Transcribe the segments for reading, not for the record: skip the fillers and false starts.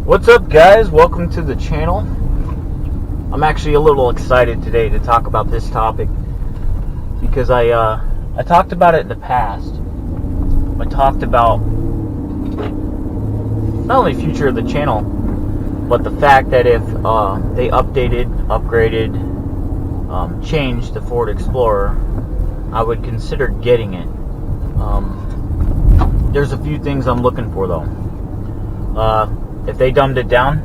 What's up, guys? Welcome to the channel. I'm actually a little excited today to talk about this topic because I talked about it in the past. I talked about not only future of the channel, but the fact that if they updated, upgraded, changed the Ford Explorer, I would consider getting it. There's a few things I'm looking for though. If they dumbed it down,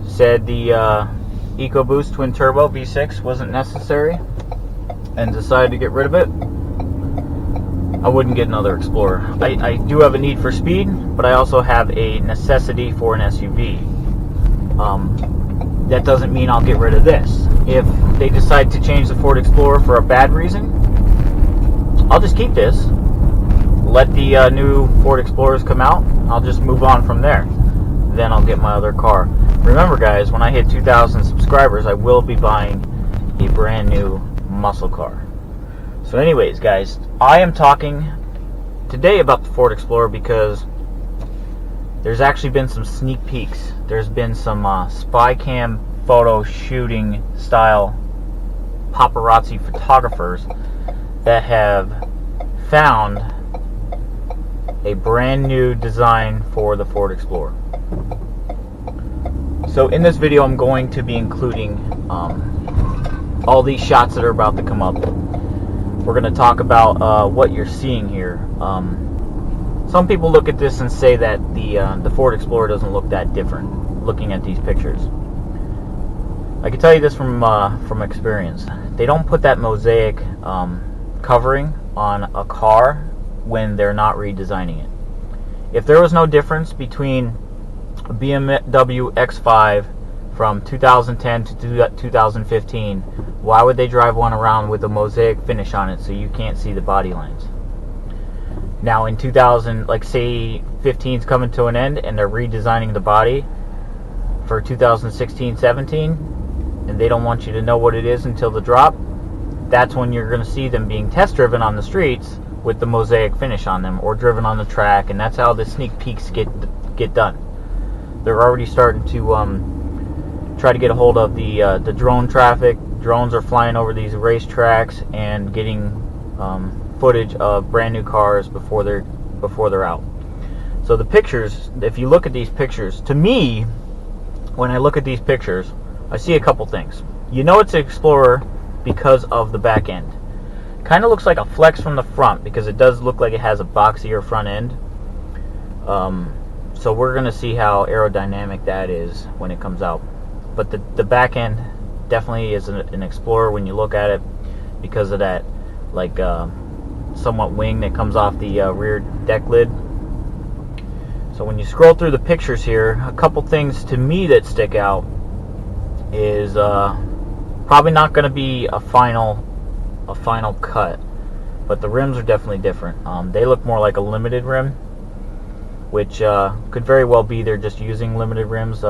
said the EcoBoost twin turbo V6 wasn't necessary, and decided to get rid of it, I wouldn't get another Explorer. I do have a need for speed, but I also have a necessity for an SUV. That doesn't mean I'll get rid of this. If they decide to change the Ford Explorer for a bad reason, I'll just keep this. Let the new Ford Explorers come out. I'll just move on from there. Then I'll get my other car. Remember, guys, when I hit 2,000 subscribers, I will be buying a brand new muscle car. So anyways, guys, I am talking today about the Ford Explorer because there's actually been some sneak peeks. There's been some spy cam photo shooting style paparazzi photographers that have found a brand new design for the Ford Explorer. So in this video, I'm going to be including all these shots that are about to come up. We're going to talk about what you're seeing here. Some people look at this and say that the Ford Explorer doesn't look that different looking at these pictures. I can tell you this from experience. They don't put that mosaic covering on a car when they're not redesigning it. If there was no difference between a BMW X5 from 2010 to 2015, why would they drive one around with a mosaic finish on it so you can't see the body lines? Now in 2000, like say 15's coming to an end and they're redesigning the body for 2016-17 and they don't want you to know what it is until the drop, that's when you're going to see them being test driven on the streets with the mosaic finish on them, or driven on the track, and that's how the sneak peeks get done. They're already starting to try to get a hold of the drone traffic. Drones are flying over these racetracks and getting footage of brand new cars before they're out. So the pictures, if you look at these pictures, to me, when I look at these pictures, I see a couple things. You know it's an Explorer because of the back end. Kind of looks like a Flex from the front because it does look like it has a boxier front end. So we're going to see how aerodynamic that is when it comes out. But the back end definitely is an Explorer when you look at it because of that like somewhat wing that comes off the rear deck lid. So when you scroll through the pictures here, a couple things to me that stick out is probably not going to be a final cut, but the rims are definitely different. They look more like a limited rim, which could very well be they're just using limited rims.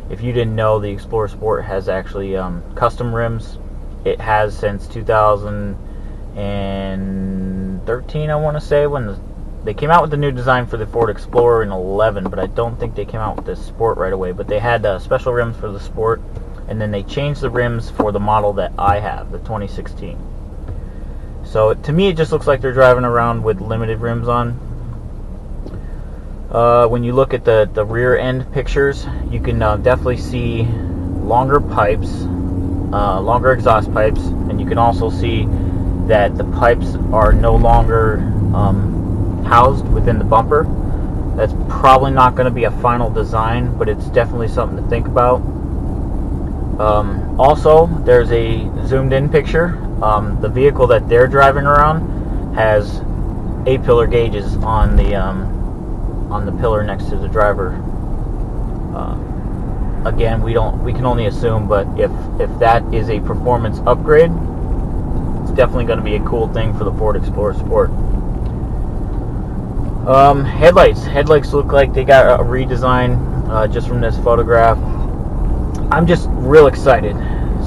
If you didn't know, the Explorer Sport has actually custom rims. It has since 2013, I want to say, when they came out with the new design for the Ford Explorer in 11, but I don't think they came out with the Sport right away. But they had special rims for the Sport, and then they changed the rims for the model that I have, the 2016. So to me, it just looks like they're driving around with limited rims on. When you look at the rear end pictures, you can definitely see longer pipes, longer exhaust pipes, and you can also see that the pipes are no longer housed within the bumper. That's probably not going to be a final design, but it's definitely something to think about. Also, there's a zoomed in picture. The vehicle that they're driving around has A-pillar gauges on the pillar next to the driver. Again, we can only assume, but if that is a performance upgrade, it's definitely going to be a cool thing for the Ford Explorer Sport. Headlights look like they got a redesign just from this photograph. I'm just real excited.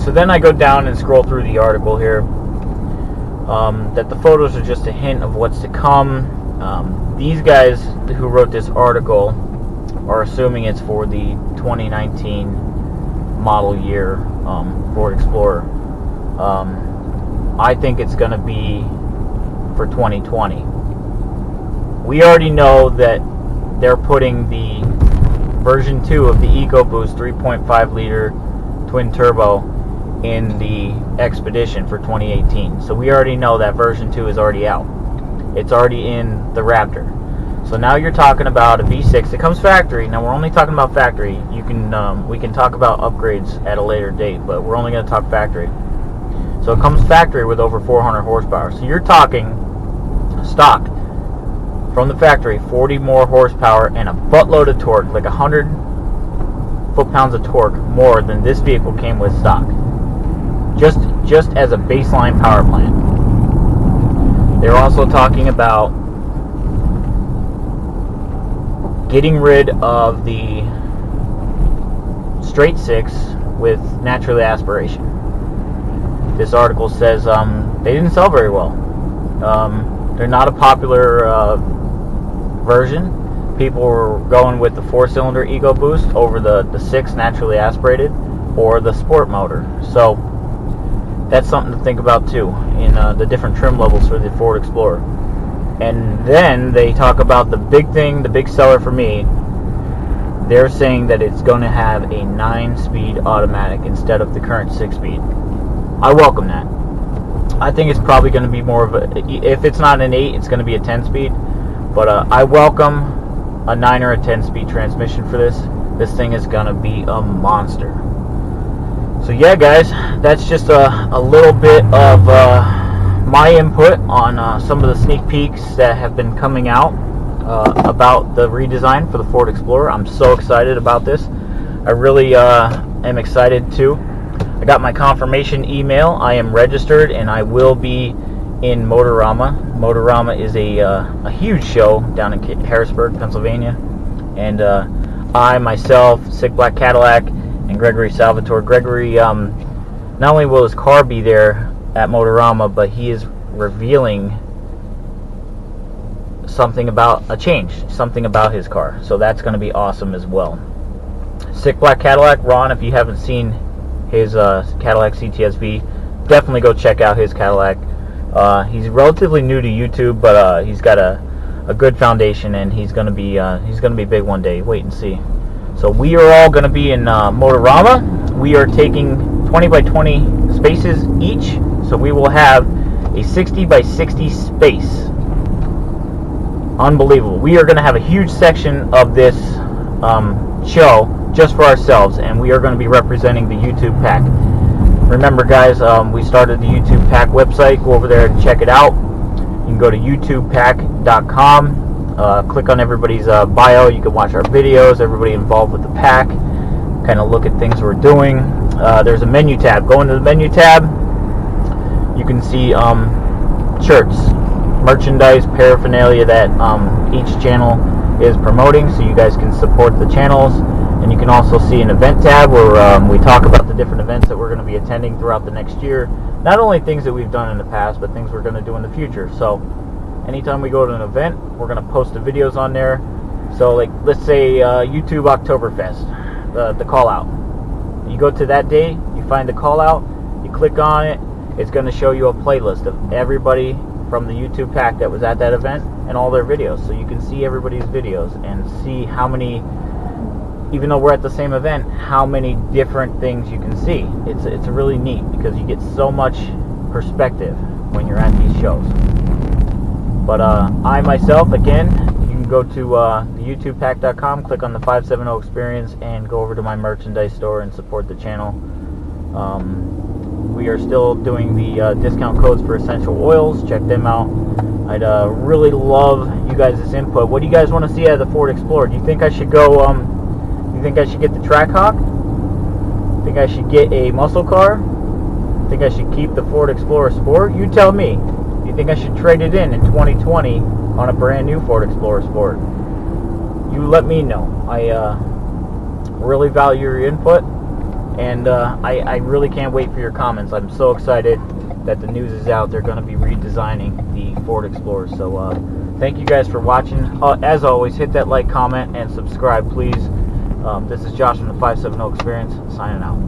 So then I go down and scroll through the article here. That the photos are just a hint of what's to come. These guys who wrote this article are assuming it's for the 2019 model year Ford Explorer. I think it's going to be for 2020. We already know that they're putting the version 2 of the EcoBoost 3.5 liter twin turbo in the Expedition for 2018. So we already know that version 2 is already out. It's already in the Raptor. So now you're talking about a V6. It comes factory. Now we're only talking about factory. You can we can talk about upgrades at a later date, but we're only going to talk factory. So it comes factory with over 400 horsepower. So you're talking stock from the factory, 40 more horsepower and a buttload of torque, like 100 foot-pounds of torque more than this vehicle came with stock. Just as a baseline power plant. They're also talking about getting rid of the straight six with naturally aspiration. This article says they didn't sell very well. They're not a popular version. People were going with the 4-cylinder EcoBoost over the 6 naturally aspirated or the sport motor. So that's something to think about too in the different trim levels for the Ford Explorer. And then they talk about the big thing, the big seller for me. They're saying that it's going to have a 9-speed automatic instead of the current 6-speed. I welcome that. I think it's probably going to be more of a, if it's not an 8, it's going to be a 10-speed. But I welcome a 9 or a 10-speed transmission for this. This thing is going to be a monster. So yeah, guys, that's just a little bit of my input on some of the sneak peeks that have been coming out about the redesign for the Ford Explorer. I'm so excited about this. I really am excited too. I got my confirmation email. I am registered and I will be in Motorama. Motorama is a huge show down in Harrisburg, Pennsylvania. And I, myself, Sick Black Cadillac, and Gregory Salvatore. Gregory, not only will his car be there at Motorama, but he is revealing something about a change, something about his car. So that's going to be awesome as well. Sick Black Cadillac, Ron, if you haven't seen his Cadillac CTS-V, definitely go check out his Cadillac. He's relatively new to YouTube, but he's got a good foundation, and he's gonna be big one day. Wait and see. So we are all gonna be in Motorama. We are taking 20 by 20 spaces each, so we will have a 60 by 60 space. Unbelievable. We are gonna have a huge section of this show just for ourselves, and we are going to be representing the YouTube Pack. Remember, guys, we started the YouTube Pack website. Go over there and check it out. You can go to youtubepack.com, click on everybody's bio. You can watch our videos, everybody involved with the pack, kind of look at things we're doing. There's a menu tab. Go into the menu tab. You can see shirts, merchandise, paraphernalia that each channel is promoting, so you guys can support the channels. And you can also see an event tab where we talk about the different events that we're going to be attending throughout the next year. Not only things that we've done in the past, but things we're going to do in the future. So anytime we go to an event, we're going to post the videos on there. So like, let's say YouTube Oktoberfest, the call out. You go to that day, you find the call out, you click on it, it's going to show you a playlist of everybody from the YouTube Pack that was at that event and all their videos. So you can see everybody's videos and see how many, even though we're at the same event, how many different things you can see. It's really neat because you get so much perspective when you're at these shows. But I myself, again, you can go to the YouTubePack.com, click on the 570 Experience, and go over to my merchandise store and support the channel. We are still doing the discount codes for essential oils. Check them out. I'd really love you guys' input. What do you guys want to see out of the Ford Explorer? Do you think I should go? You think I should get the Trackhawk? Think I should get a muscle car? Think I should keep the Ford Explorer Sport? You tell me. You think I should trade it in 2020 on a brand new Ford Explorer Sport? You let me know. I really value your input, and I really can't wait for your comments. I'm so excited that the news is out. They're going to be redesigning the Ford Explorer. So Thank you guys for watching. As always, hit that like, comment, and subscribe, please. This is Josh from the 570 Experience, signing out.